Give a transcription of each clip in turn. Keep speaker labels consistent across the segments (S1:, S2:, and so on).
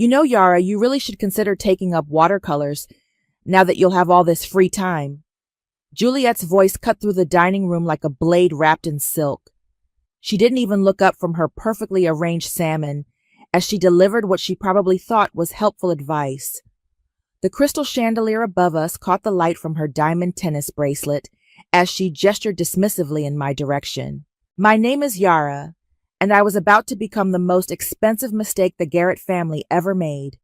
S1: Yara, you really should consider taking up watercolors now that you'll have all this free time. Juliet's voice cut through the dining room like a blade wrapped in silk. She didn't even look up from her perfectly arranged salmon as she delivered what she probably thought was helpful advice. The crystal chandelier above us caught the light from her diamond tennis bracelet as she gestured dismissively in my direction. My name is Yara, and I was about to become the most expensive mistake the Garrett family ever made.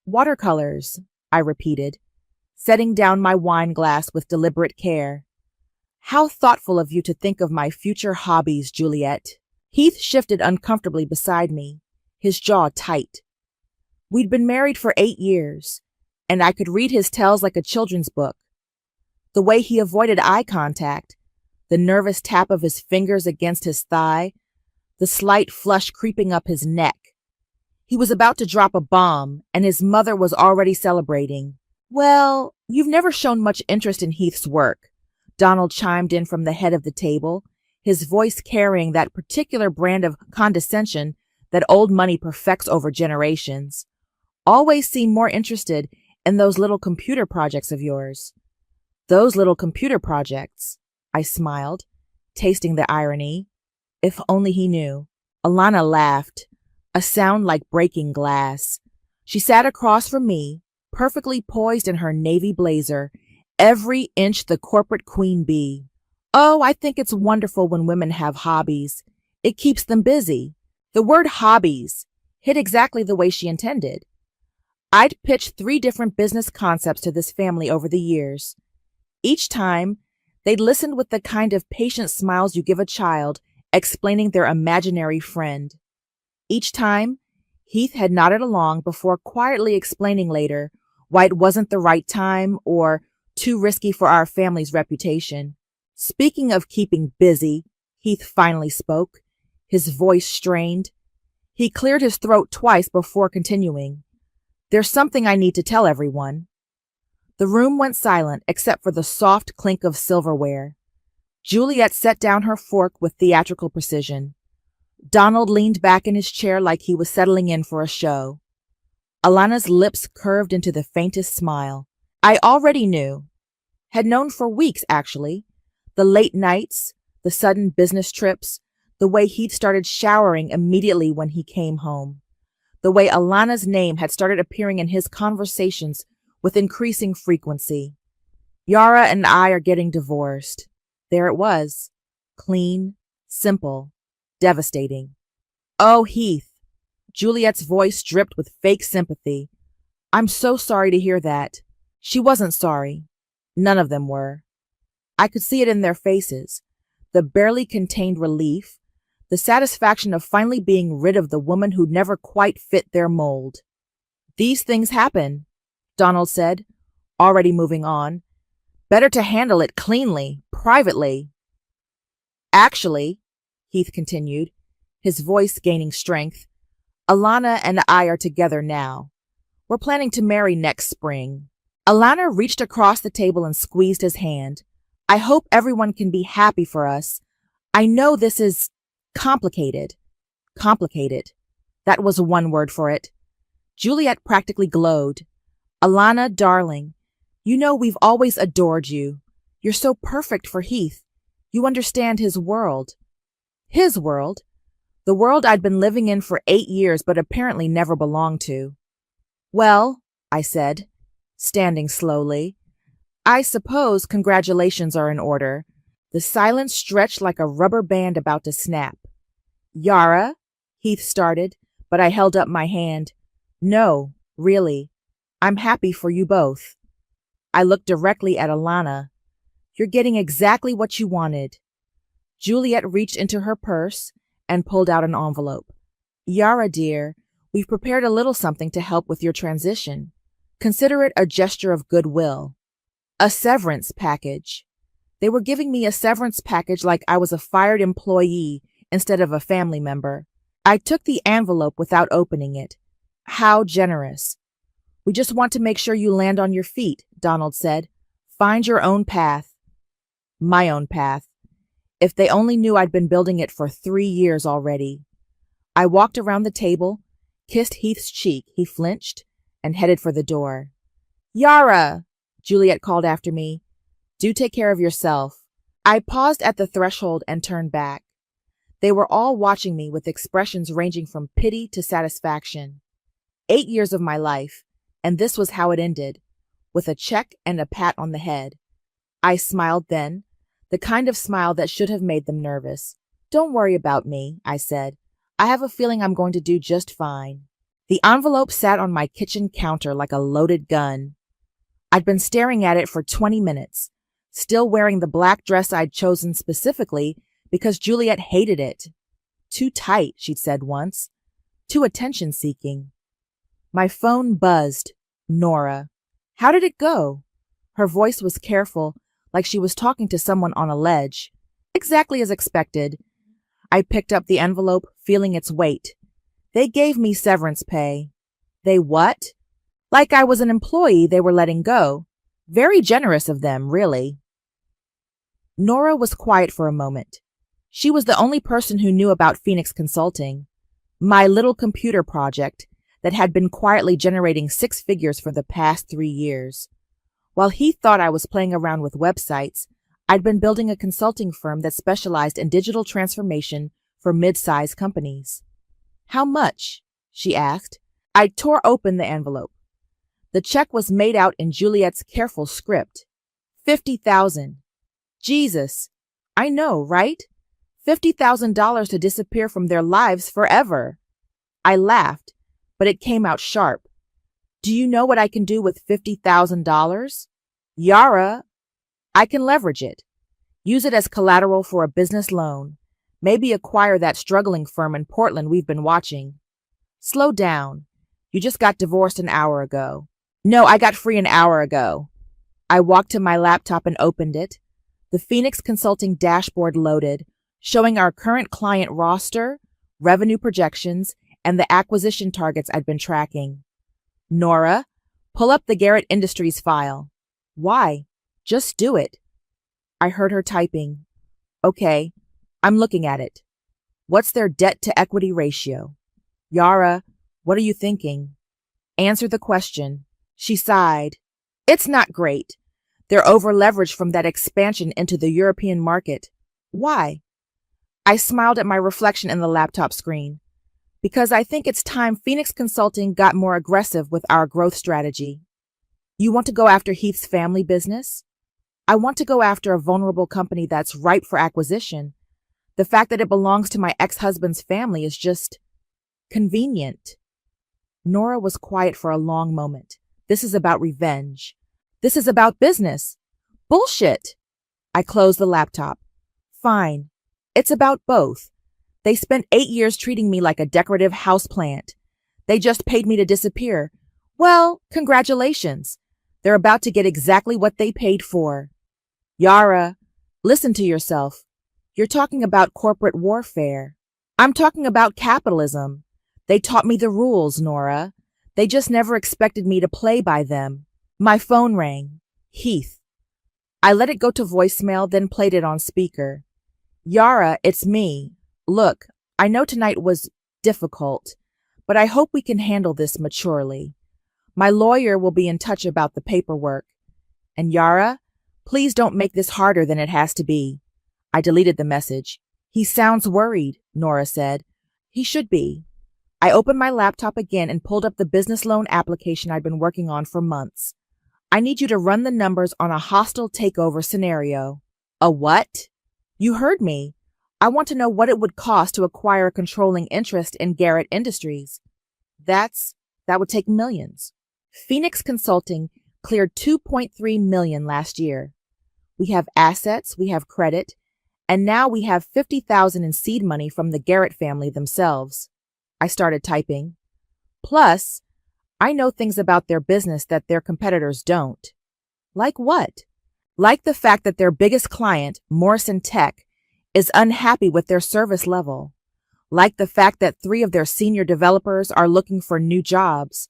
S1: Watercolors, I repeated, setting down my wine glass with deliberate care. How thoughtful of you to think of my future hobbies, Juliet. Heath shifted uncomfortably beside me, his jaw tight. We'd been married for 8 years, and I could read his tales like a children's book. The way he avoided eye contact, the nervous tap of his fingers against his thigh, the slight flush creeping up his neck. He was about to drop a bomb, and his mother was already celebrating. Well, you've never shown much interest in Heath's work, Donald chimed in from the head of the table, his voice carrying that particular brand of condescension that old money perfects over generations. Always seem more interested in those little computer projects of yours. Those little computer projects, I smiled, tasting the irony. If only he knew. Alana laughed, a sound like breaking glass. She sat across from me, perfectly poised in her navy blazer, every inch the corporate queen bee. Oh, I think it's wonderful when women have hobbies. It keeps them busy. The word hobbies hit exactly the way she intended. I'd pitched 3 different business concepts to this family over the years. Each time, they'd listened with the kind of patient smiles you give a child explaining their imaginary friend. Each time, Heath had nodded along before quietly explaining later why it wasn't the right time or too risky for our family's reputation. Speaking of keeping busy, Heath finally spoke, his voice strained. He cleared his throat twice before continuing. There's something I need to tell everyone. The room went silent except for the soft clink of silverware. Juliet set down her fork with theatrical precision. Donald leaned back in his chair like he was settling in for a show. Alana's lips curved into the faintest smile. I already knew. Had known for weeks, actually. The late nights, the sudden business trips, the way he'd started showering immediately when he came home. The way Alana's name had started appearing in his conversations with increasing frequency. Yara and I are getting divorced. There it was. Clean, simple, devastating. Oh, Heath. Juliet's voice dripped with fake sympathy. I'm so sorry to hear that. She wasn't sorry. None of them were. I could see it in their faces. The barely contained relief, the satisfaction of finally being rid of the woman who never quite fit their mold. These things happen, Donald said, already moving on. Better to handle it cleanly, privately. Actually, Heath continued, his voice gaining strength, Alana and I are together now. We're planning to marry next spring. Alana reached across the table and squeezed his hand. I hope everyone can be happy for us. I know this is complicated. Complicated. That was one word for it. Juliet practically glowed. Alana, darling, you know we've always adored you. You're so perfect for Heath. You understand his world. His world? The world I'd been living in for 8 years but apparently never belonged to. Well, I said, standing slowly, I suppose congratulations are in order. The silence stretched like a rubber band about to snap. Yara, Heath started, but I held up my hand. No, really. I'm happy for you both. I looked directly at Alana. You're getting exactly what you wanted. Juliet reached into her purse and pulled out an envelope. Yara, dear, we've prepared a little something to help with your transition. Consider it a gesture of goodwill. A severance package. They were giving me a severance package like I was a fired employee instead of a family member. I took the envelope without opening it. How generous. We just want to make sure you land on your feet, Donald said. Find your own path. My own path. If they only knew I'd been building it for 3 years already. I walked around the table, kissed Heath's cheek, he flinched and headed for the door. Yara! Juliet called after me. Do take care of yourself. I paused at the threshold and turned back. They were all watching me with expressions ranging from pity to satisfaction. 8 years of my life, and this was how it ended, with a check and a pat on the head. I smiled then, the kind of smile that should have made them nervous. Don't worry about me, I said. I have a feeling I'm going to do just fine. The envelope sat on my kitchen counter like a loaded gun. I'd been staring at it for 20 minutes, still wearing the black dress I'd chosen specifically because Juliet hated it. Too tight, she'd said once. Too attention-seeking. My phone buzzed. Nora. How did it go? Her voice was careful, like she was talking to someone on a ledge. Exactly as expected. I picked up the envelope, feeling its weight. They gave me severance pay. They what? Like I was an employee they were letting go. Very generous of them, really. Nora was quiet for a moment. She was the only person who knew about Phoenix Consulting, my little computer project that had been quietly generating 6 figures for the past 3 years. While he thought I was playing around with websites, I'd been building a consulting firm that specialized in digital transformation for mid-sized companies. How much? She asked. I tore open the envelope. The check was made out in Juliet's careful script. $50,000. Jesus. I know, right? $50,000 to disappear from their lives forever. I laughed, but it came out sharp. Do you know what I can do with $50,000? Yara, I can leverage it. Use it as collateral for a business loan. Maybe acquire that struggling firm in Portland we've been watching. Slow down. You just got divorced an hour ago. No, I got free an hour ago. I walked to my laptop and opened it. The Phoenix Consulting dashboard loaded, showing our current client roster, revenue projections, and the acquisition targets I'd been tracking. Nora, pull up the Garrett Industries file. Why? Just do it. I heard her typing. Okay, I'm looking at it. What's their debt-to-equity ratio? Yara, what are you thinking? Answer the question. She sighed. It's not great. They're over-leveraged from that expansion into the European market. Why? I smiled at my reflection in the laptop screen. Because I think it's time Phoenix Consulting got more aggressive with our growth strategy. You want to go after Heath's family business? I want to go after a vulnerable company that's ripe for acquisition. The fact that it belongs to my ex-husband's family is just convenient. Nora was quiet for a long moment. This is about revenge. This is about business. Bullshit. I closed the laptop. Fine. It's about both. They spent 8 years treating me like a decorative houseplant. They just paid me to disappear. Well, congratulations. They're about to get exactly what they paid for. Yara, listen to yourself. You're talking about corporate warfare. I'm talking about capitalism. They taught me the rules, Nora. They just never expected me to play by them. My phone rang. Heath. I let it go to voicemail, then played it on speaker. Yara, it's me. Look, I know tonight was difficult, but I hope we can handle this maturely. My lawyer will be in touch about the paperwork. And Yara, please don't make this harder than it has to be. I deleted the message. He sounds worried, Nora said. He should be. I opened my laptop again and pulled up the business loan application I'd been working on for months. I need you to run the numbers on a hostile takeover scenario. A what? You heard me. I want to know what it would cost to acquire a controlling interest in Garrett Industries. That would take millions. Phoenix Consulting cleared $2.3 million last year. We have assets, we have credit, and now we have $50,000 in seed money from the Garrett family themselves. I started typing. Plus, I know things about their business that their competitors don't. Like what? Like the fact that their biggest client, Morrison Tech, is unhappy with their service level. Like the fact that 3 of their senior developers are looking for new jobs.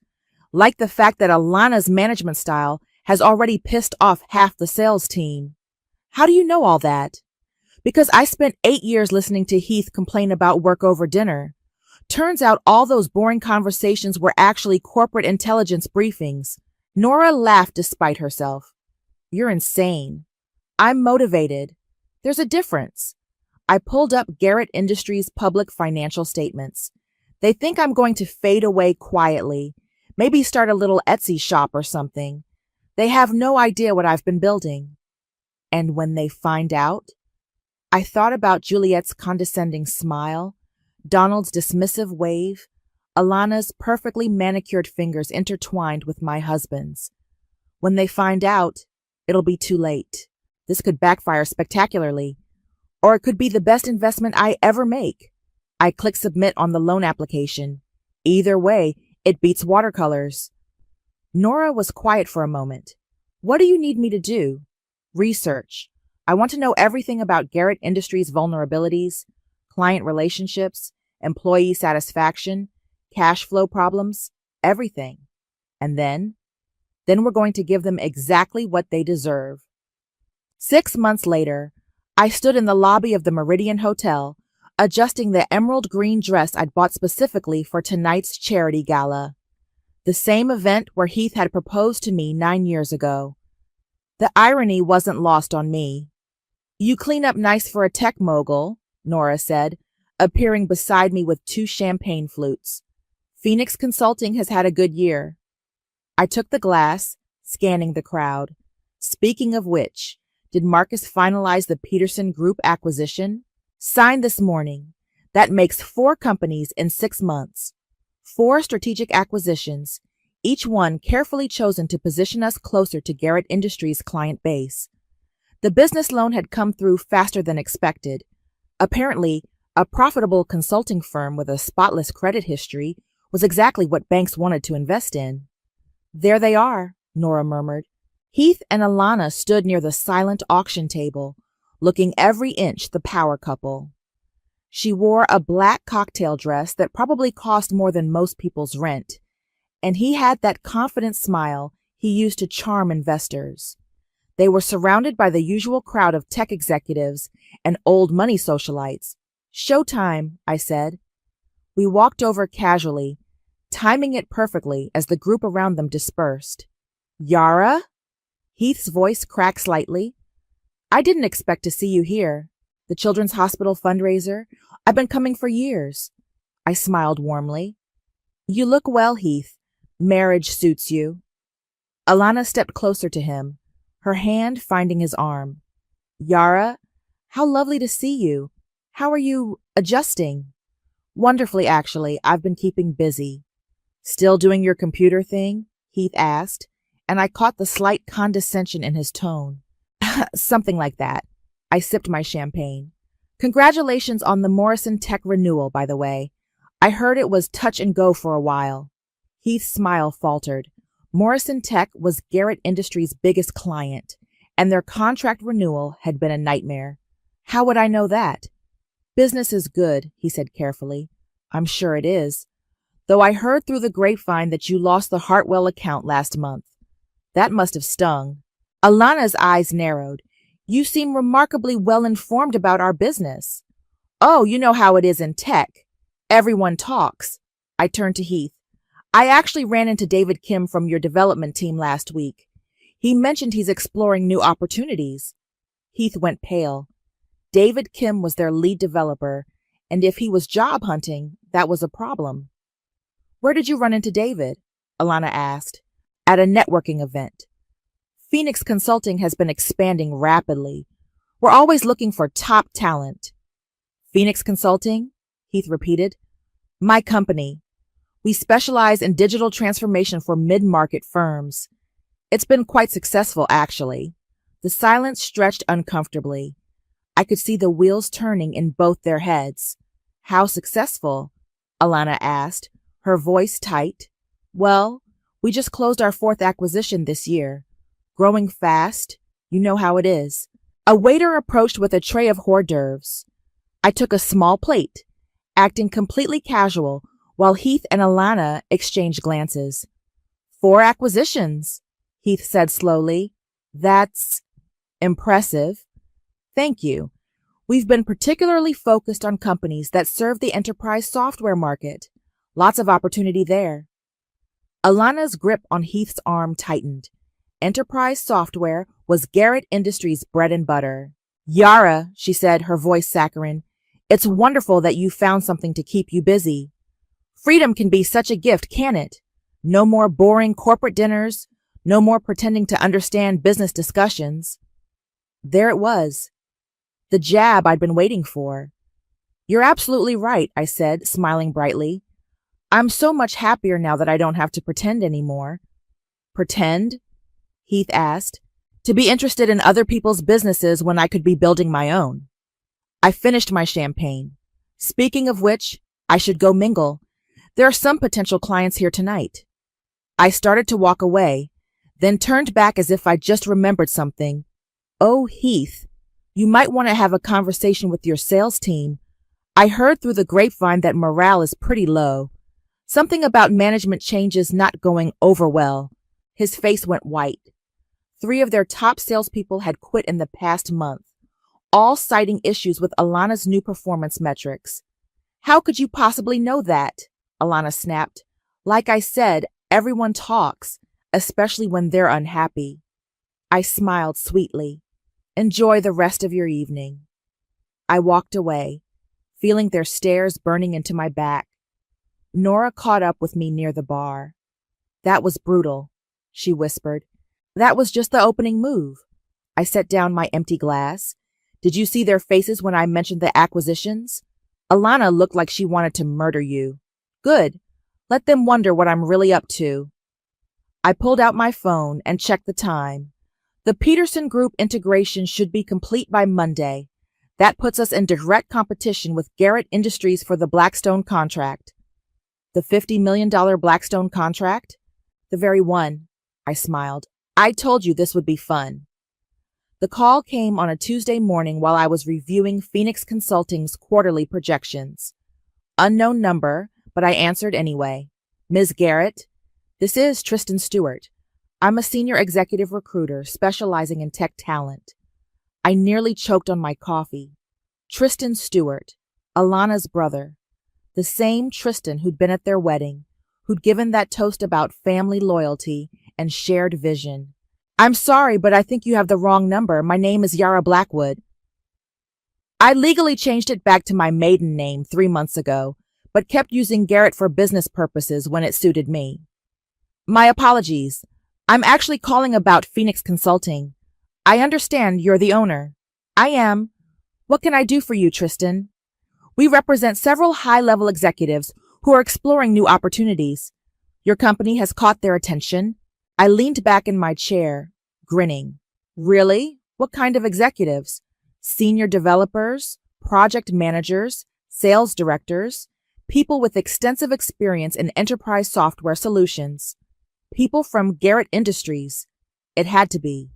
S1: Like the fact that Alana's management style has already pissed off half the sales team. How do you know all that? Because I spent 8 years listening to Heath complain about work over dinner. Turns out all those boring conversations were actually corporate intelligence briefings. Nora laughed despite herself. You're insane. I'm motivated. There's a difference. I pulled up Garrett Industries' public financial statements. They think I'm going to fade away quietly, maybe start a little Etsy shop or something. They have no idea what I've been building. And when they find out? I thought about Juliet's condescending smile, Donald's dismissive wave, Alana's perfectly manicured fingers intertwined with my husband's. When they find out, it'll be too late. This could backfire spectacularly, or it could be the best investment I ever make. I click submit on the loan application. Either way, it beats watercolors. Nora was quiet for a moment. What do you need me to do? Research. I want to know everything about Garrett Industries' vulnerabilities, client relationships, employee satisfaction, cash flow problems, everything. And then we're going to give them exactly what they deserve. 6 months later, I stood in the lobby of the Meridian Hotel, adjusting the emerald green dress I'd bought specifically for tonight's charity gala. The same event where Heath had proposed to me 9 years ago. The irony wasn't lost on me. You clean up nice for a tech mogul, Nora said, appearing beside me with 2 champagne flutes. Phoenix Consulting has had a good year. I took the glass, scanning the crowd. Speaking of which, did Marcus finalize the Peterson Group acquisition? Signed this morning. That makes 4 companies in 6 months. 4 strategic acquisitions, each one carefully chosen to position us closer to Garrett Industries' client base. The business loan had come through faster than expected. Apparently, a profitable consulting firm with a spotless credit history was exactly what banks wanted to invest in. There they are, Nora murmured. Heath and Alana stood near the silent auction table, looking every inch the power couple. She wore a black cocktail dress that probably cost more than most people's rent, and he had that confident smile he used to charm investors. They were surrounded by the usual crowd of tech executives and old money socialites. Showtime, I said. We walked over casually, timing it perfectly as the group around them dispersed. Yara? Heath's voice cracked slightly. I didn't expect to see you here. The Children's Hospital fundraiser? I've been coming for years. I smiled warmly. You look well, Heath. Marriage suits you. Alana stepped closer to him, her hand finding his arm. Yara, how lovely to see you. How are you adjusting? Wonderfully, actually. I've been keeping busy. Still doing your computer thing? Heath asked, and I caught the slight condescension in his tone. Something like that. I sipped my champagne. Congratulations on the Morrison Tech renewal, by the way. I heard it was touch and go for a while. Heath's smile faltered. Morrison Tech was Garrett Industries' biggest client, and their contract renewal had been a nightmare. How would I know that? Business is good, he said carefully. I'm sure it is. Though I heard through the grapevine that you lost the Hartwell account last month. That must have stung. Alana's eyes narrowed. You seem remarkably well informed about our business. Oh, you know how it is in tech. Everyone talks. I turned to Heath. I actually ran into David Kim from your development team last week. He mentioned he's exploring new opportunities. Heath went pale. David Kim was their lead developer, and if he was job hunting, that was a problem. Where did you run into David? Alana asked. At a networking event. Phoenix Consulting has been expanding rapidly. We're always looking for top talent. Phoenix Consulting? Heath repeated. My company. We specialize in digital transformation for mid-market firms. It's been quite successful, actually. The silence stretched uncomfortably. I could see the wheels turning in both their heads. How successful? Alana asked, her voice tight. Well, we just closed our 4th acquisition this year. Growing fast, you know how it is. A waiter approached with a tray of hors d'oeuvres. I took a small plate, acting completely casual, while Heath and Alana exchanged glances. 4 acquisitions, Heath said slowly. That's impressive. Thank you. We've been particularly focused on companies that serve the enterprise software market. Lots of opportunity there. Alana's grip on Heath's arm tightened. Enterprise software was Garrett Industries' bread and butter. Yara, she said, her voice saccharine, it's wonderful that you found something to keep you busy. Freedom can be such a gift, can't it? No more boring corporate dinners, no more pretending to understand business discussions. There it was, the jab I'd been waiting for. You're absolutely right, I said, smiling brightly. I'm so much happier now that I don't have to pretend anymore. Pretend? Heath asked. To be interested in other people's businesses when I could be building my own. I finished my champagne. Speaking of which, I should go mingle. There are some potential clients here tonight. I started to walk away, then turned back as if I'd just remembered something. Oh, Heath, you might want to have a conversation with your sales team. I heard through the grapevine that morale is pretty low. Something about management changes not going over well. His face went white. 3 of their top salespeople had quit in the past month, all citing issues with Alana's new performance metrics. How could you possibly know that? Alana snapped. Like I said, everyone talks, especially when they're unhappy. I smiled sweetly. Enjoy the rest of your evening. I walked away, feeling their stares burning into my back. Nora caught up with me near the bar. That was brutal, she whispered. That was just the opening move. I set down my empty glass. Did you see their faces when I mentioned the acquisitions? Alana looked like she wanted to murder you. Good. Let them wonder what I'm really up to. I pulled out my phone and checked the time. The Peterson Group integration should be complete by Monday. That puts us in direct competition with Garrett Industries for the Blackstone contract. The $50 million Blackstone contract? The very one, I smiled. I told you this would be fun. The call came on a Tuesday morning while I was reviewing Phoenix Consulting's quarterly projections. Unknown number, but I answered anyway. Ms. Garrett, this is Tristan Stewart. I'm a senior executive recruiter specializing in tech talent. I nearly choked on my coffee. Tristan Stewart, Alana's brother. The same Tristan who'd been at their wedding, who'd given that toast about family loyalty and shared vision. I'm sorry, but I think you have the wrong number. My name is Yara Blackwood. I legally changed it back to my maiden name 3 months ago, but kept using Garrett for business purposes when it suited me. My apologies. I'm actually calling about Phoenix Consulting. I understand you're the owner. I am. What can I do for you, Tristan? We represent several high-level executives who are exploring new opportunities. Your company has caught their attention. I leaned back in my chair, grinning. Really? What kind of executives? Senior developers, project managers, sales directors, people with extensive experience in enterprise software solutions. People from Garrett Industries. It had to be.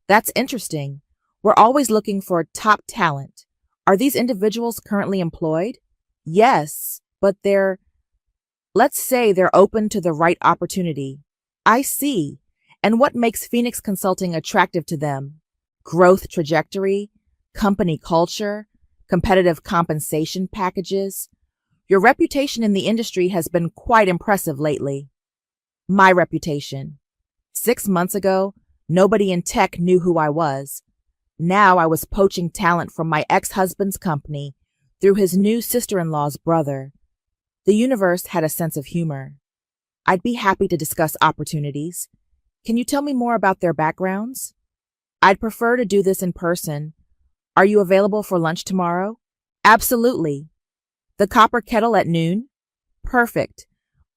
S1: That's interesting. We're always looking for top talent. Are these individuals currently employed? Yes, but let's say they're open to the right opportunity. I see. And what makes Phoenix Consulting attractive to them? Growth trajectory, company culture, competitive compensation packages. Your reputation in the industry has been quite impressive lately. My reputation. 6 months ago, nobody in tech knew who I was. Now I was poaching talent from my ex-husband's company through his new sister-in-law's brother. The universe had a sense of humor. I'd be happy to discuss opportunities. Can you tell me more about their backgrounds? I'd prefer to do this in person. Are you available for lunch tomorrow? Absolutely. The Copper Kettle at noon? Perfect.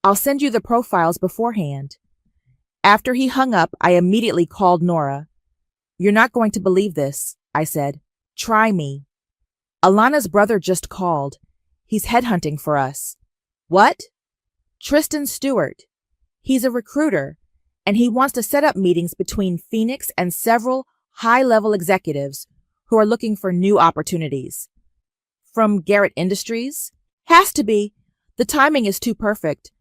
S1: I'll send you the profiles beforehand. After he hung up, I immediately called Nora. You're not going to believe this, I said. Try me. Alana's brother just called. He's headhunting for us. What? Tristan Stewart. He's a recruiter, and he wants to set up meetings between Phoenix and several high-level executives who are looking for new opportunities. From Garrett Industries? Has to be. The timing is too perfect.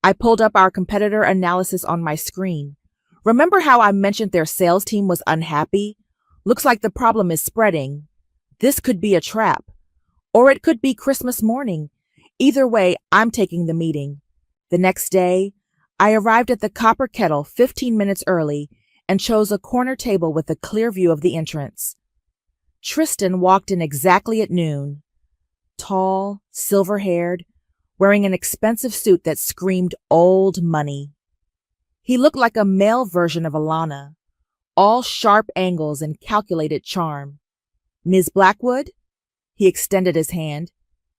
S1: I pulled up our competitor analysis on my screen. Remember how I mentioned their sales team was unhappy? Looks like the problem is spreading. This could be a trap, or it could be Christmas morning. Either way, I'm taking the meeting. The next day, I arrived at the Copper Kettle 15 minutes early and chose a corner table with a clear view of the entrance. Tristan walked in exactly at noon. Tall, silver-haired, wearing an expensive suit that screamed old money. He looked like a male version of Alana, all sharp angles and calculated charm. Ms. Blackwood? He extended his hand.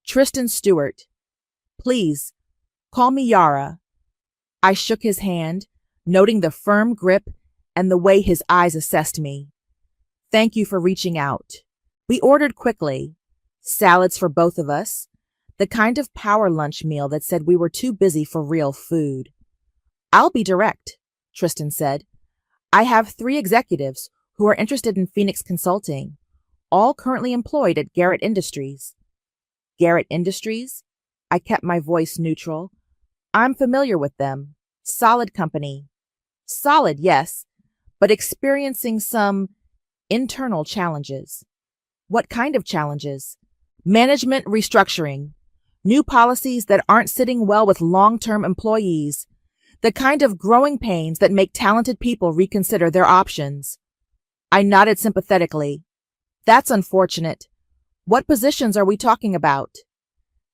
S1: Tristan Stewart. Please, call me Yara. I shook his hand, noting the firm grip and the way his eyes assessed me. Thank you for reaching out. We ordered quickly. Salads for both of us. The kind of power lunch meal that said we were too busy for real food. I'll be direct, Tristan said. I have 3 executives who are interested in Phoenix Consulting, all currently employed at Garrett Industries. Garrett Industries? I kept my voice neutral. I'm familiar with them. Solid company. Solid, yes, but experiencing some internal challenges. What kind of challenges? Management restructuring. New policies that aren't sitting well with long-term employees. The kind of growing pains that make talented people reconsider their options. I nodded sympathetically. That's unfortunate. What positions are we talking about?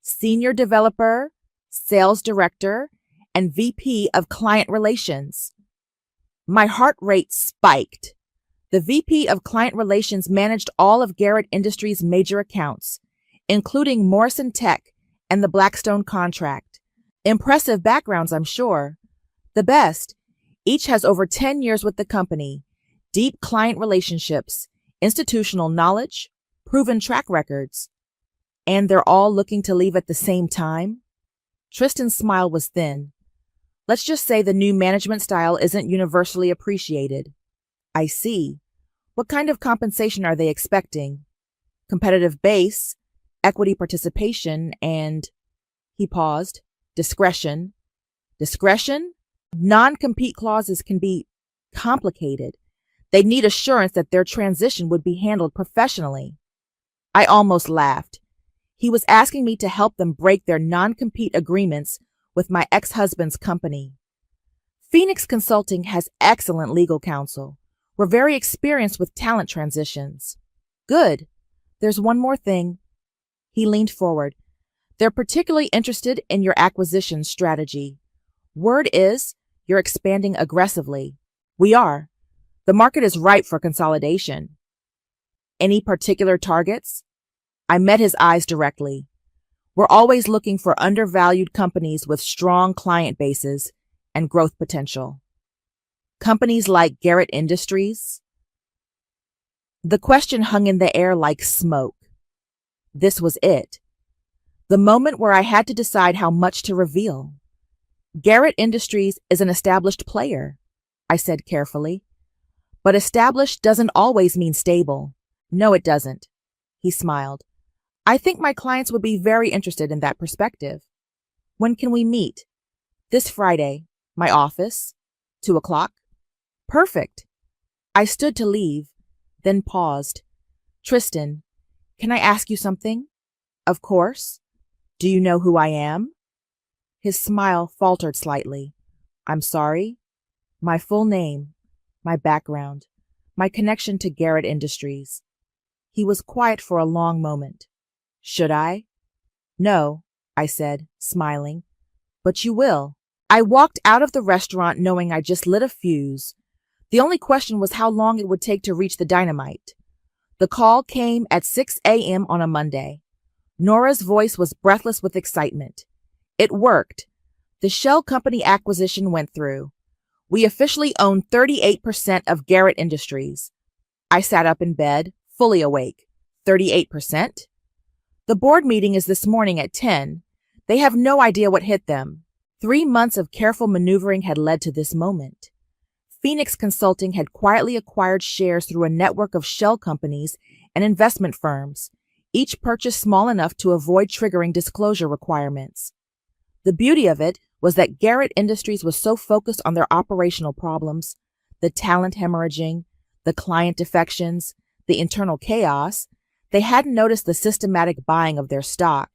S1: Senior developer, sales director, and VP of client relations. My heart rate spiked. The VP of client relations managed all of Garrett Industries' major accounts, including Morrison Tech and the Blackstone contract. Impressive backgrounds, I'm sure. The best. Each has over 10 years with the company, deep client relationships, institutional knowledge, proven track records. And they're all looking to leave at the same time? Tristan's smile was thin. Let's just say the new management style isn't universally appreciated. I see. What kind of compensation are they expecting? Competitive base, equity participation, and... He paused. Discretion. Discretion? Non-compete clauses can be complicated. They need assurance that their transition would be handled professionally. I almost laughed. He was asking me to help them break their non-compete agreements with my ex-husband's company. Phoenix Consulting has excellent legal counsel. We're very experienced with talent transitions. Good. There's one more thing. He leaned forward. They're particularly interested in your acquisition strategy. Word is, you're expanding aggressively. We are. The market is ripe for consolidation. Any particular targets? I met his eyes directly. We're always looking for undervalued companies with strong client bases and growth potential. Companies like Garrett Industries? The question hung in the air like smoke. This was it. The moment where I had to decide how much to reveal. Garrett Industries is an established player, I said carefully. But established doesn't always mean stable. No, it doesn't. He smiled. I think my clients would be very interested in that perspective. When can we meet? This Friday. My office. 2:00. Perfect. I stood to leave, then paused. Tristan, can I ask you something? Of course. Do you know who I am? His smile faltered slightly. I'm sorry. My full name, my background, my connection to Garrett Industries. He was quiet for a long moment. Should I? No, I said, smiling. But you will. I walked out of the restaurant knowing I just lit a fuse. The only question was how long it would take to reach the dynamite. The call came at 6 a.m. on a Monday. Nora's voice was breathless with excitement. It worked. The shell company acquisition went through. We officially own 38% of Garrett Industries. I sat up in bed, fully awake. 38%? The board meeting is this morning at 10. They have no idea what hit them. 3 months of careful maneuvering had led to this moment. Phoenix Consulting had quietly acquired shares through a network of shell companies and investment firms, each purchase small enough to avoid triggering disclosure requirements. The beauty of it was that Garrett Industries was so focused on their operational problems, the talent hemorrhaging, the client defections, the internal chaos, They hadn't noticed the systematic buying of their stock.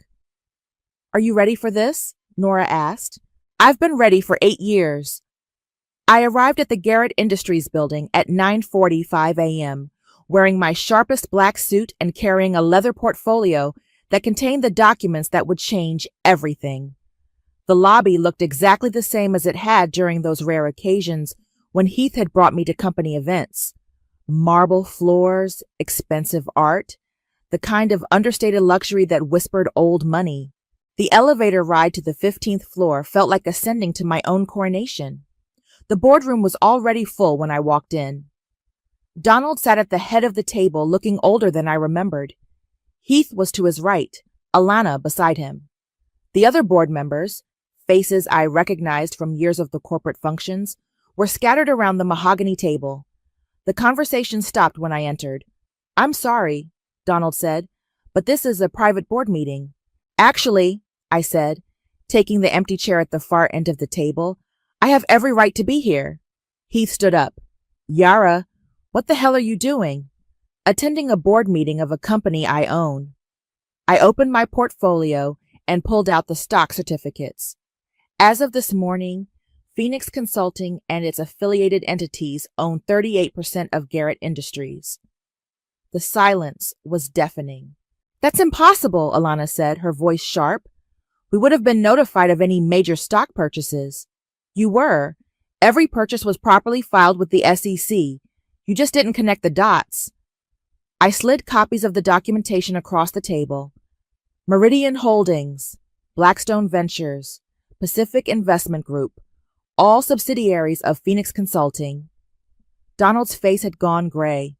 S1: Are you ready for this? Nora asked. I've been ready for 8 years. I arrived at the Garrett Industries building at 9:45 a.m., wearing my sharpest black suit and carrying a leather portfolio that contained the documents that would change everything. The lobby looked exactly the same as it had during those rare occasions when Heath had brought me to company events. Marble floors, expensive art, the kind of understated luxury that whispered old money. The elevator ride to the 15th floor felt like ascending to my own coronation. The boardroom was already full when I walked in. Donald sat at the head of the table, looking older than I remembered. Heath was to his right, Alana beside him. The other board members, faces I recognized from years of the corporate functions, were scattered around the mahogany table. The conversation stopped when I entered. I'm sorry, Donald said, but this is a private board meeting. Actually, I said, taking the empty chair at the far end of the table, I have every right to be here. Heath stood up. Yara, what the hell are you doing? Attending a board meeting of a company I own. I opened my portfolio and pulled out the stock certificates. As of this morning, Phoenix Consulting and its affiliated entities own 38% of Garrett Industries. The silence was deafening. That's impossible, Alana said, her voice sharp. We would have been notified of any major stock purchases. You were. Every purchase was properly filed with the SEC. You just didn't connect the dots. I slid copies of the documentation across the table. Meridian Holdings, Blackstone Ventures, Pacific Investment Group, all subsidiaries of Phoenix Consulting. Donald's face had gone gray.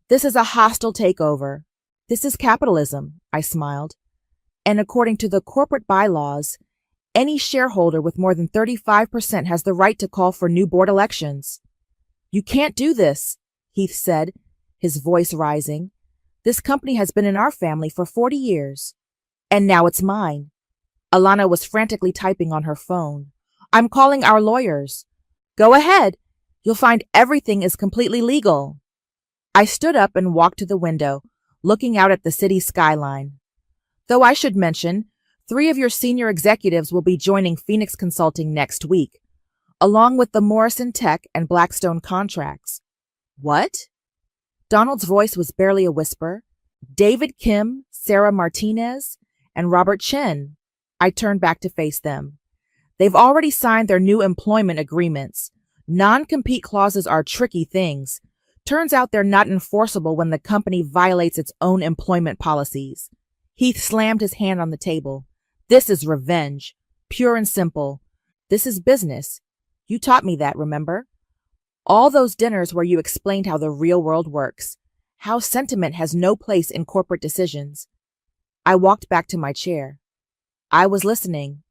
S1: This is a hostile takeover. This is capitalism, I smiled. And according to the corporate bylaws, any shareholder with more than 35% has the right to call for new board elections. You can't do this, Heath said, his voice rising. This company has been in our family for 40 years. And now it's mine. Alana was frantically typing on her phone. I'm calling our lawyers. Go ahead. You'll find everything is completely legal. I stood up and walked to the window, looking out at the city skyline. Though I should mention, 3 of your senior executives will be joining Phoenix Consulting next week, along with the Morrison Tech and Blackstone contracts. What? Donald's voice was barely a whisper. David Kim, Sarah Martinez, and Robert Chen. I turned back to face them. They've already signed their new employment agreements. Non-compete clauses are tricky things. Turns out they're not enforceable when the company violates its own employment policies. Heath slammed his hand on the table. This is revenge. Pure and simple. This is business. You taught me that, remember? All those dinners where you explained how the real world works, how sentiment has no place in corporate decisions. I walked back to my chair. I was listening.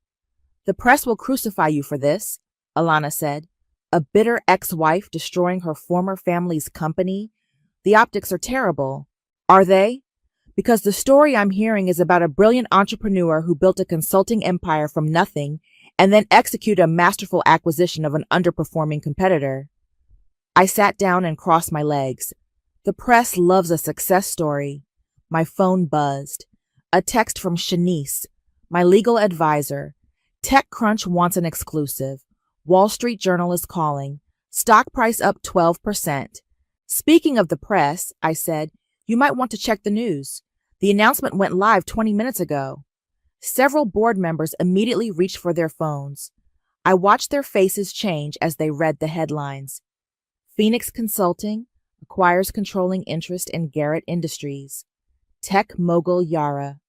S1: The press will crucify you for this, Alana said. A bitter ex-wife destroying her former family's company? The optics are terrible. Are they? Because the story I'm hearing is about a brilliant entrepreneur who built a consulting empire from nothing and then executed a masterful acquisition of an underperforming competitor. I sat down and crossed my legs. The press loves a success story. My phone buzzed. A text from Shanice, my legal advisor. TechCrunch wants an exclusive. Wall Street Journal is calling. Stock price up 12%. Speaking of the press, I said, you might want to check the news. The announcement went live 20 minutes ago. Several board members immediately reached for their phones. I watched their faces change as they read the headlines. Phoenix Consulting acquires controlling interest in Garrett Industries. Tech mogul Yara.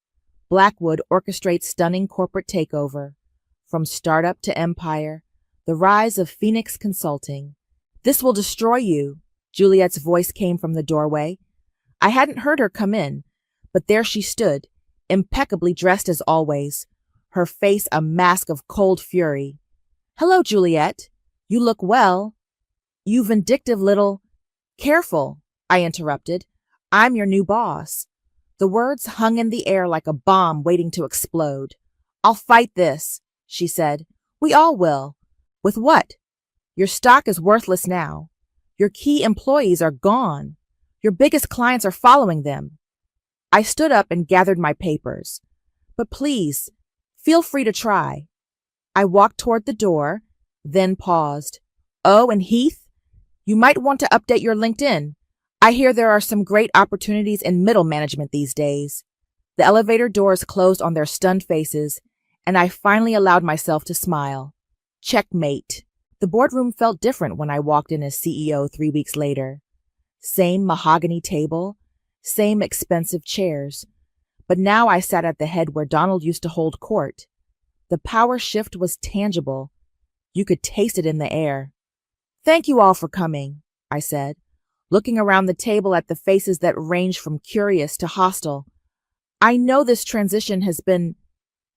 S1: Blackwood orchestrates stunning corporate takeover. From startup to empire, the rise of Phoenix Consulting. This will destroy you, Juliet's voice came from the doorway. I hadn't heard her come in, but there she stood, impeccably dressed as always, her face a mask of cold fury. Hello, Juliet. You look well. You vindictive little... Careful, I interrupted. I'm your new boss. The words hung in the air like a bomb waiting to explode. I'll fight this, she said. We all will. With what? Your stock is worthless now. Your key employees are gone. Your biggest clients are following them. I stood up and gathered my papers. But please, feel free to try. I walked toward the door, then paused. Oh, and Heath, you might want to update your LinkedIn. I hear there are some great opportunities in middle management these days. The elevator doors closed on their stunned faces, and I finally allowed myself to smile. Checkmate. The boardroom felt different when I walked in as CEO 3 weeks later. Same mahogany table, same expensive chairs. But now I sat at the head where Donald used to hold court. The power shift was tangible. You could taste it in the air. Thank you all for coming, I said, looking around the table at the faces that ranged from curious to hostile. I know this transition has been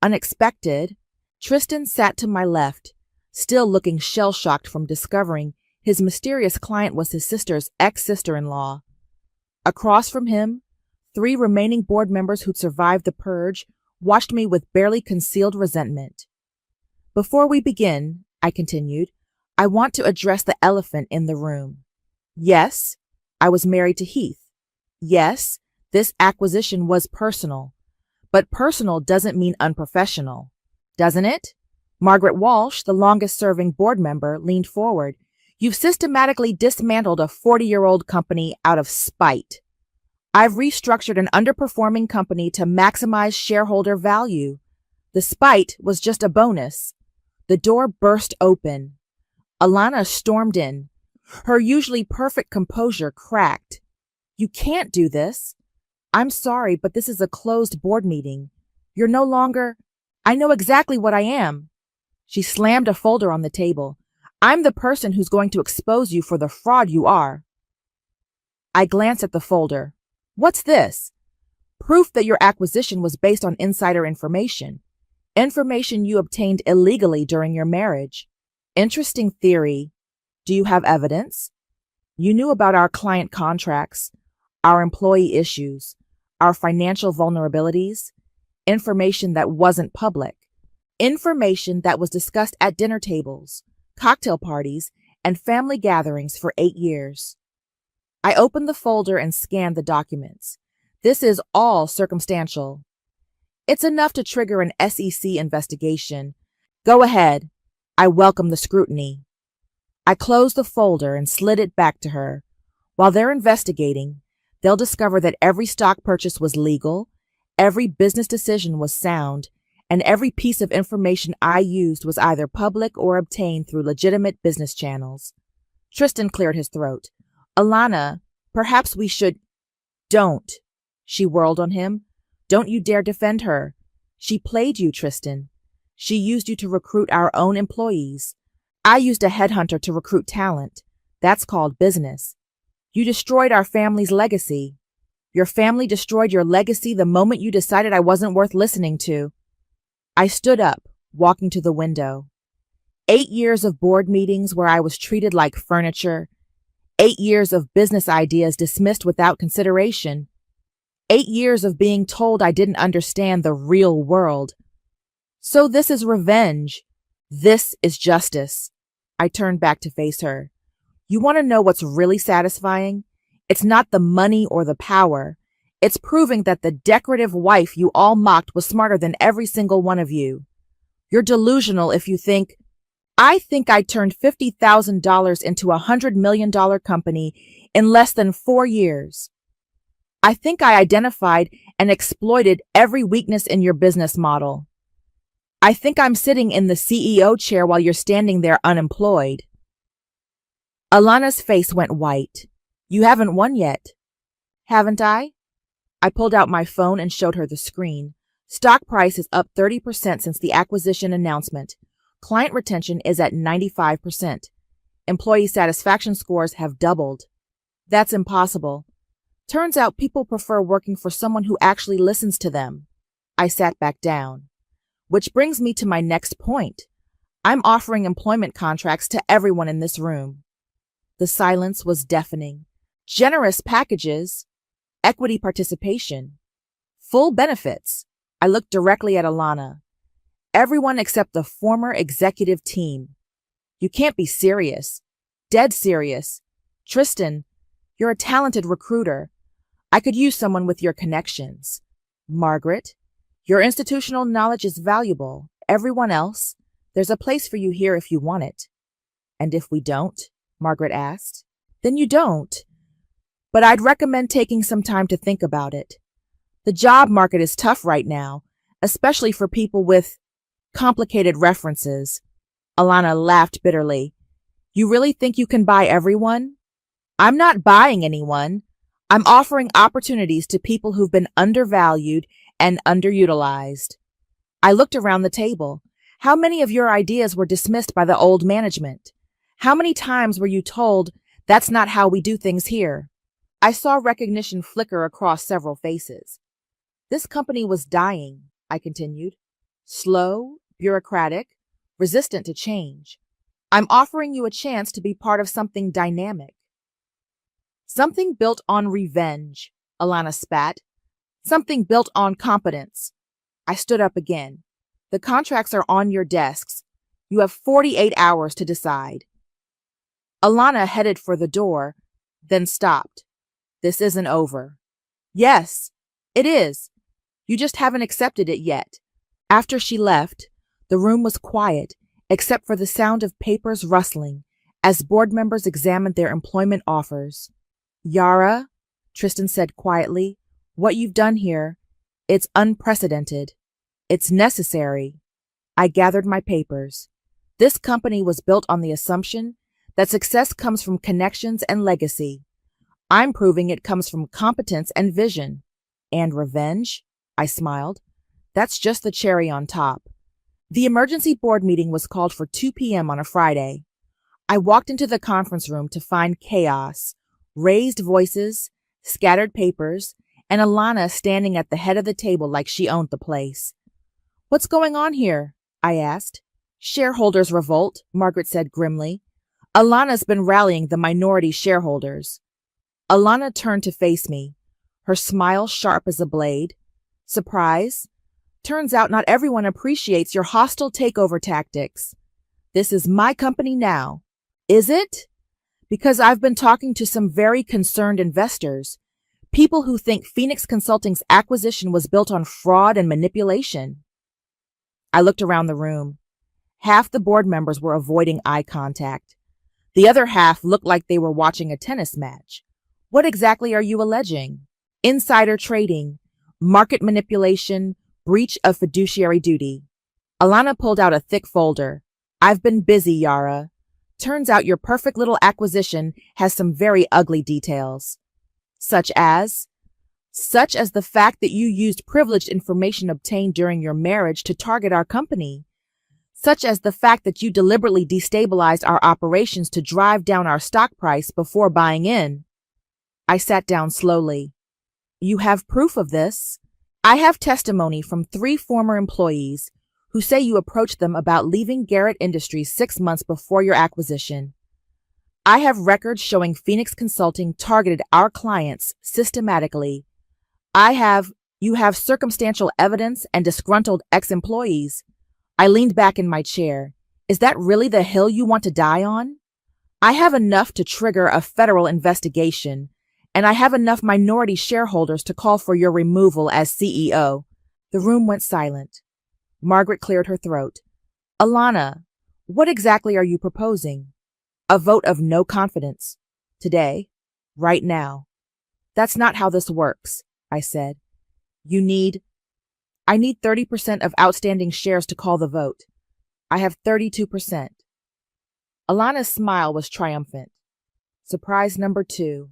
S1: unexpected. Tristan sat to my left, still looking shell-shocked from discovering his mysterious client was his sister's ex-sister-in-law. Across from him, 3 remaining board members who'd survived the purge watched me with barely concealed resentment. Before we begin, I continued, I want to address the elephant in the room. Yes, I was married to Heath. Yes, this acquisition was personal. But personal doesn't mean unprofessional, doesn't it? Margaret Walsh, the longest-serving board member, leaned forward. You've systematically dismantled a 40-year-old company out of spite. I've restructured an underperforming company to maximize shareholder value. The spite was just a bonus. The door burst open. Alana stormed in. Her usually perfect composure cracked. You can't do this. I'm sorry, but this is a closed board meeting. You're no longer... I know exactly what I am. She slammed a folder on the table. I'm the person who's going to expose you for the fraud you are. I glanced at the folder. What's this? Proof that your acquisition was based on insider information. Information you obtained illegally during your marriage. Interesting theory. Do you have evidence? You knew about our client contracts, our employee issues, our financial vulnerabilities, information that wasn't public, information that was discussed at dinner tables, cocktail parties, and family gatherings for 8 years. I opened the folder and scanned the documents. This is all circumstantial. It's enough to trigger an SEC investigation. Go ahead. I welcome the scrutiny. I closed the folder and slid it back to her. While they're investigating, they'll discover that every stock purchase was legal, every business decision was sound, and every piece of information I used was either public or obtained through legitimate business channels. Tristan cleared his throat. Alana, perhaps we should... Don't. She whirled on him. Don't you dare defend her. She played you, Tristan. She used you to recruit our own employees. I used a headhunter to recruit talent. That's called business. You destroyed our family's legacy. Your family destroyed your legacy the moment you decided I wasn't worth listening to. I stood up, walking to the window. 8 years of board meetings where I was treated like furniture. 8 years of business ideas dismissed without consideration. 8 years of being told I didn't understand the real world. So this is revenge. This is justice. I turned back to face her. You want to know what's really satisfying? It's not the money or the power. It's proving that the decorative wife you all mocked was smarter than every single one of you. You're delusional if you think, I think I turned $50,000 into a $100 million company in less than 4 years. I think I identified and exploited every weakness in your business model. I think I'm sitting in the CEO chair while you're standing there unemployed. Alana's face went white. You haven't won yet. Haven't I? I pulled out my phone and showed her the screen. Stock price is up 30% since the acquisition announcement. Client retention is at 95%. Employee satisfaction scores have doubled. That's impossible. Turns out people prefer working for someone who actually listens to them. I sat back down. Which brings me to my next point. I'm offering employment contracts to everyone in this room. The silence was deafening. Generous packages, equity participation, full benefits. I looked directly at Alana. Everyone except the former executive team. You can't be serious. Dead serious. Tristan, you're a talented recruiter. I could use someone with your connections. Margaret, your institutional knowledge is valuable. Everyone else, there's a place for you here if you want it. And if we don't? Margaret asked. Then you don't. But I'd recommend taking some time to think about it. The job market is tough right now, especially for people with complicated references. Alana laughed bitterly. You really think you can buy everyone? I'm not buying anyone. I'm offering opportunities to people who've been undervalued and underutilized. I looked around the table. How many of your ideas were dismissed by the old management? How many times were you told, that's not how we do things here? I saw recognition flicker across several faces. This company was dying, I continued. Slow, bureaucratic, resistant to change. I'm offering you a chance to be part of something dynamic. Something built on revenge, Alana spat. Something built on competence. I stood up again. The contracts are on your desks. You have 48 hours to decide. Alana headed for the door, then stopped. This isn't over. Yes, it is. You just haven't accepted it yet. After she left, the room was quiet, except for the sound of papers rustling as board members examined their employment offers. Yara, Tristan said quietly, what you've done here, it's unprecedented. It's necessary. I gathered my papers. This company was built on the assumption that success comes from connections and legacy. I'm proving it comes from competence and vision. And revenge? I smiled. That's just the cherry on top. The emergency board meeting was called for 2 p.m. on a Friday. I walked into the conference room to find chaos, raised voices, scattered papers, and Alana standing at the head of the table like she owned the place. What's going on here? I asked. Shareholders' revolt, Margaret said grimly. Alana's been rallying the minority shareholders. Alana turned to face me, her smile sharp as a blade. Surprise? Turns out not everyone appreciates your hostile takeover tactics. This is my company now. Is it? Because I've been talking to some very concerned investors, people who think Phoenix Consulting's acquisition was built on fraud and manipulation. I looked around the room. Half the board members were avoiding eye contact. The other half looked like they were watching a tennis match. What exactly are you alleging? Insider trading, market manipulation, breach of fiduciary duty. Alana pulled out a thick folder. I've been busy, Yara. Turns out your perfect little acquisition has some very ugly details. Such as the fact that you used privileged information obtained during your marriage to target our company. Such as the fact that you deliberately destabilized our operations to drive down our stock price before buying in. I sat down slowly. You have proof of this? I have testimony from 3 former employees who say you approached them about leaving Garrett Industries 6 months before your acquisition. I have records showing Phoenix Consulting targeted our clients systematically. You have circumstantial evidence and disgruntled ex-employees. I leaned back in my chair. Is that really the hill you want to die on? I have enough to trigger a federal investigation, and I have enough minority shareholders to call for your removal as CEO. The room went silent. Margaret cleared her throat. Alana, what exactly are you proposing? A vote of no confidence. Today. Right now. That's not how this works, I said. I need 30% of outstanding shares to call the vote. I have 32%. Alana's smile was triumphant. Surprise number 2.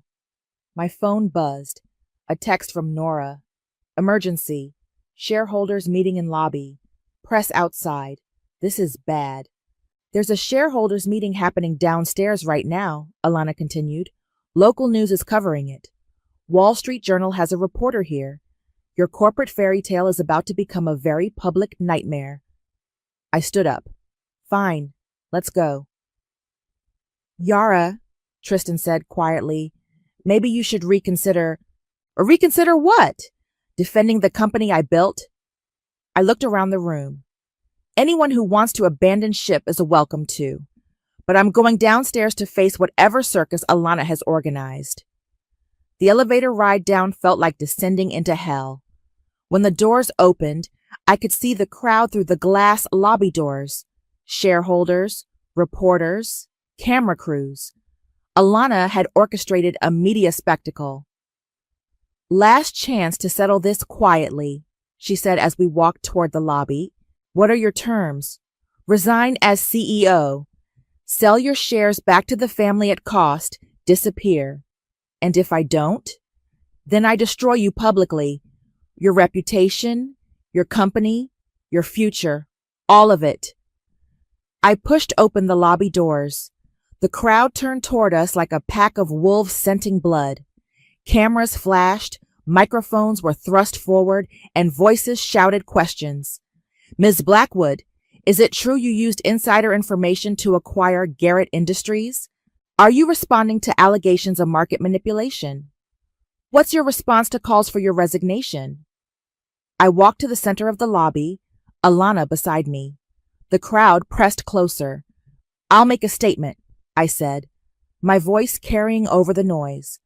S1: My phone buzzed. A text from Nora. Emergency. Shareholders meeting in lobby. Press outside. This is bad. There's a shareholders meeting happening downstairs right now, Alana continued. Local news is covering it. Wall Street Journal has a reporter here. Your corporate fairy tale is about to become a very public nightmare. I stood up. Fine. Let's go. Yara, Tristan said quietly, maybe you should reconsider. Or reconsider what? Defending the company I built? I looked around the room. Anyone who wants to abandon ship is a welcome to. But I'm going downstairs to face whatever circus Alana has organized. The elevator ride down felt like descending into hell. When the doors opened, I could see the crowd through the glass lobby doors. Shareholders, reporters, camera crews. Alana had orchestrated a media spectacle. "Last chance to settle this quietly," she said as we walked toward the lobby. "What are your terms? Resign as CEO. Sell your shares back to the family at cost. Disappear. And if I don't, then I destroy you publicly. Your reputation, your company, your future, all of it." I pushed open the lobby doors. The crowd turned toward us like a pack of wolves scenting blood. Cameras flashed, microphones were thrust forward, and voices shouted questions. "Ms. Blackwood, is it true you used insider information to acquire Garrett Industries? Are you responding to allegations of market manipulation? What's your response to calls for your resignation?" I walked to the center of the lobby, Alana beside me. The crowd pressed closer. "I'll make a statement," I said, my voice carrying over the noise.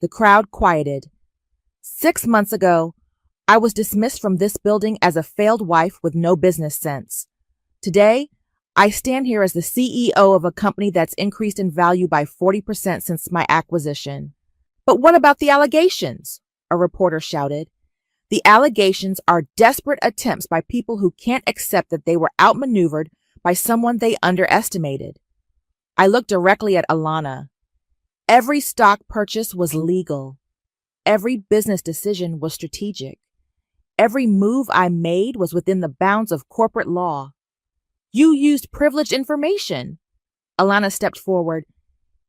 S1: The crowd quieted. 6 months ago, I was dismissed from this building as a failed wife with no business sense. Today, I stand here as the CEO of a company that's increased in value by 40% since my acquisition. "But what about the allegations?" a reporter shouted. "The allegations are desperate attempts by people who can't accept that they were outmaneuvered by someone they underestimated." I looked directly at Alana. Every stock purchase was legal. Every business decision was strategic. Every move I made was within the bounds of corporate law. "You used privileged information." Alana stepped forward.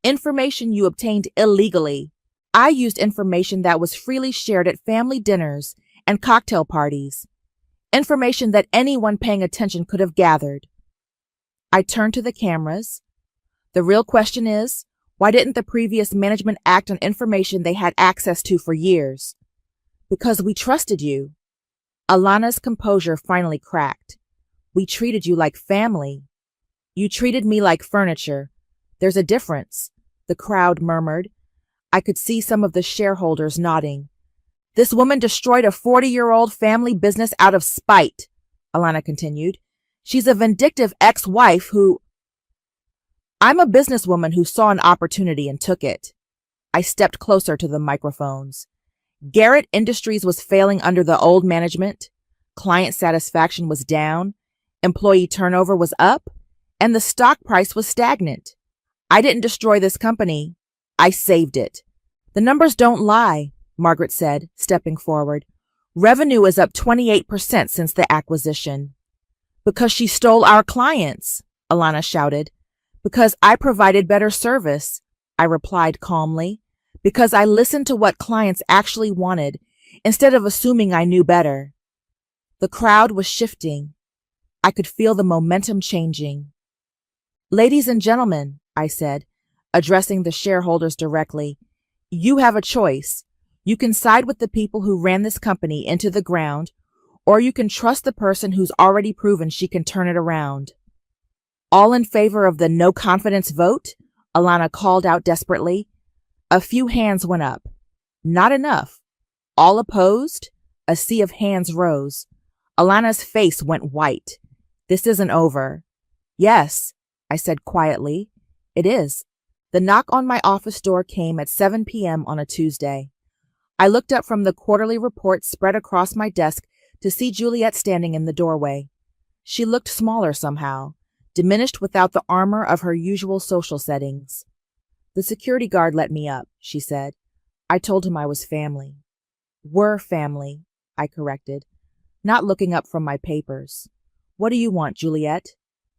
S1: "Information you obtained illegally. I used information that was freely shared at family dinners and cocktail parties. Information that anyone paying attention could have gathered." I turned to the cameras. "The real question is, why didn't the previous management act on information they had access to for years?" "Because we trusted you." Alana's composure finally cracked. "We treated you like family. You treated me like furniture. There's a difference," the crowd murmured. I could see some of the shareholders nodding. "This woman destroyed a 40-year-old family business out of spite," Alana continued. "She's a vindictive ex-wife who—" "I'm a businesswoman who saw an opportunity and took it." I stepped closer to the microphones. Garrett Industries was failing under the old management. Client satisfaction was down. Employee turnover was up. And the stock price was stagnant. I didn't destroy this company. I saved it. "The numbers don't lie," Margaret said, stepping forward. "Revenue is up 28% since the acquisition." "Because she stole our clients," Alana shouted. "Because I provided better service," I replied calmly. "Because I listened to what clients actually wanted, instead of assuming I knew better." The crowd was shifting. I could feel the momentum changing. "Ladies and gentlemen," I said, addressing the shareholders directly, "you have a choice. You can side with the people who ran this company into the ground, or you can trust the person who's already proven she can turn it around." "All in favor of the no confidence vote?" Alana called out desperately. A few hands went up. Not enough. All opposed? A sea of hands rose. Alana's face went white. "This isn't over." "Yes," I said quietly. "It is." The knock on my office door came at 7 p.m. on a Tuesday. I looked up from the quarterly report spread across my desk to see Juliet standing in the doorway. She looked smaller somehow, diminished without the armor of her usual social settings. "The security guard let me up," she said. "I told him I was family." "We're family," I corrected, not looking up from my papers. "What do you want, Juliet?"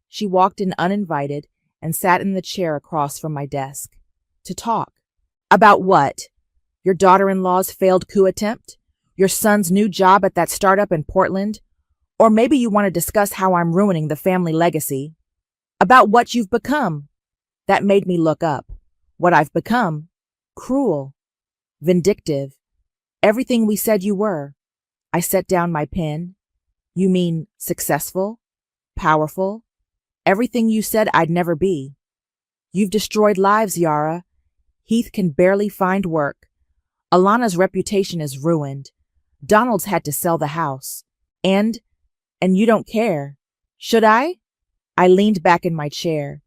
S1: She walked in uninvited and sat in the chair across from my desk. "To talk." "About what? Your daughter-in-law's failed coup attempt? Your son's new job at that startup in Portland? Or maybe you want to discuss how I'm ruining the family legacy." "About what you've become." That made me look up. What I've become? Cruel. Vindictive. Everything we said you were. I set down my pen. "You mean successful? Powerful? Everything you said I'd never be. You've destroyed lives, Yara. Heath can barely find work. Alana's reputation is ruined. Donald's had to sell the house. And you don't care. Should I? I leaned back in my chair.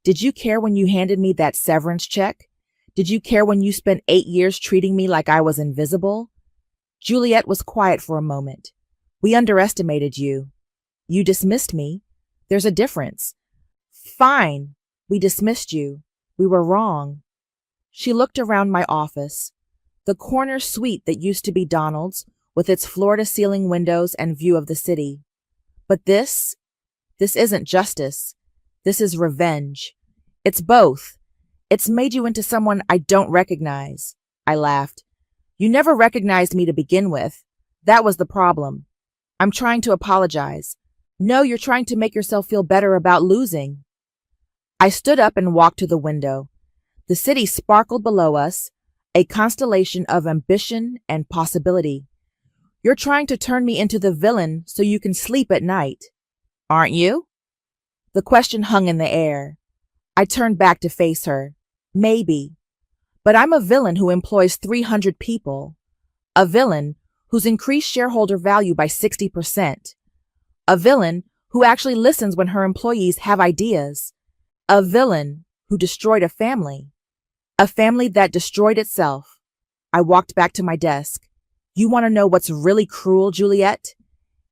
S1: Did you care when you handed me that severance check? Did you care when you spent 8 years treating me like I was invisible? Juliet was quiet for a moment. We underestimated you. You dismissed me. There's a difference. Fine. We dismissed you. We were wrong. She looked around my office. The corner suite that used to be Donald's, with its floor-to-ceiling windows and view of the city. But this isn't justice. This is revenge. It's both. It's made you into someone I don't recognize. I laughed. You never recognized me to begin with. That was the problem. I'm trying to apologize. No, you're trying to make yourself feel better about losing. I stood up and walked to the window. The city sparkled below us, a constellation of ambition and possibility. You're trying to turn me into the villain so you can sleep at night. Aren't you? The question hung in the air. I turned back to face her. Maybe. But I'm a villain who employs 300 people. A villain who's increased shareholder value by 60%. A villain who actually listens when her employees have ideas. A villain who destroyed a family. A family that destroyed itself. I walked back to my desk. You want to know what's really cruel, Juliet?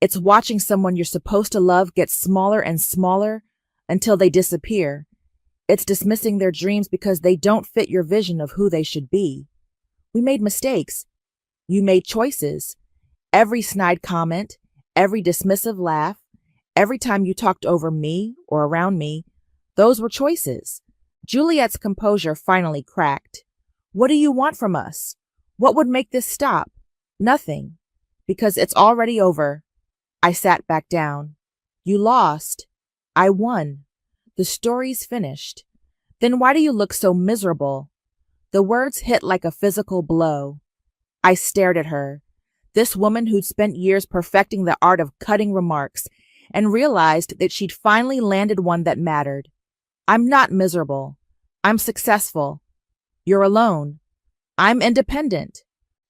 S1: It's watching someone you're supposed to love get smaller and smaller until they disappear. It's dismissing their dreams because they don't fit your vision of who they should be. We made mistakes. You made choices. Every snide comment, every dismissive laugh, every time you talked over me or around me, those were choices. Juliet's composure finally cracked. What do you want from us? What would make this stop? Nothing. Because it's already over. I sat back down. You lost. I won. The story's finished. Then why do you look so miserable? The words hit like a physical blow. I stared at her, this woman who'd spent years perfecting the art of cutting remarks, and realized that she'd finally landed one that mattered. I'm not miserable. I'm successful. You're alone. I'm independent.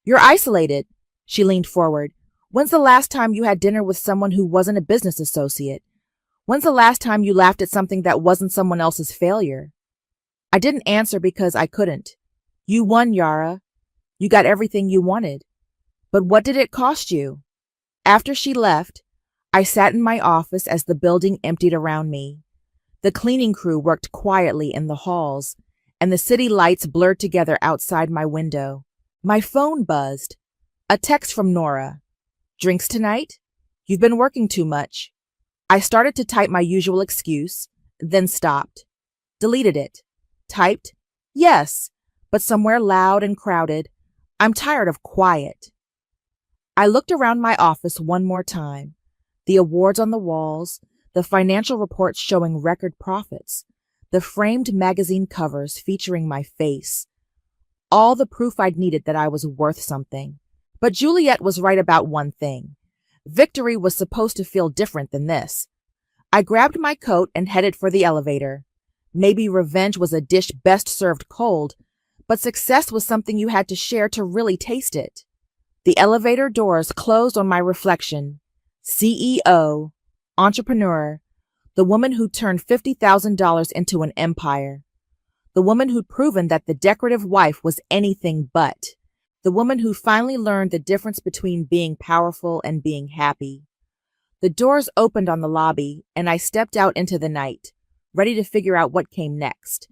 S1: You're isolated. She leaned forward. When's the last time you had dinner with someone who wasn't a business associate? When's the last time you laughed at something that wasn't someone else's failure? I didn't answer because I couldn't. You won, Yara. You got everything you wanted. But what did it cost you? After she left, I sat in my office as the building emptied around me. The cleaning crew worked quietly in the halls, and the city lights blurred together outside my window. My phone buzzed. A text from Nora. Drinks tonight? You've been working too much. I started to type my usual excuse, then stopped. Deleted it. Typed, yes, but somewhere loud and crowded. I'm tired of quiet. I looked around my office one more time. The awards on the walls, the financial reports showing record profits, the framed magazine covers featuring my face. All the proof I'd needed that I was worth something. But Juliet was right about one thing. Victory was supposed to feel different than this. I grabbed my coat and headed for the elevator. Maybe revenge was a dish best served cold, but success was something you had to share to really taste it. The elevator doors closed on my reflection. CEO, entrepreneur, the woman who turned $50,000 into an empire. The woman who'd proven that the decorative wife was anything but. The woman who finally learned the difference between being powerful and being happy. The doors opened on the lobby, and I stepped out into the night, ready to figure out what came next.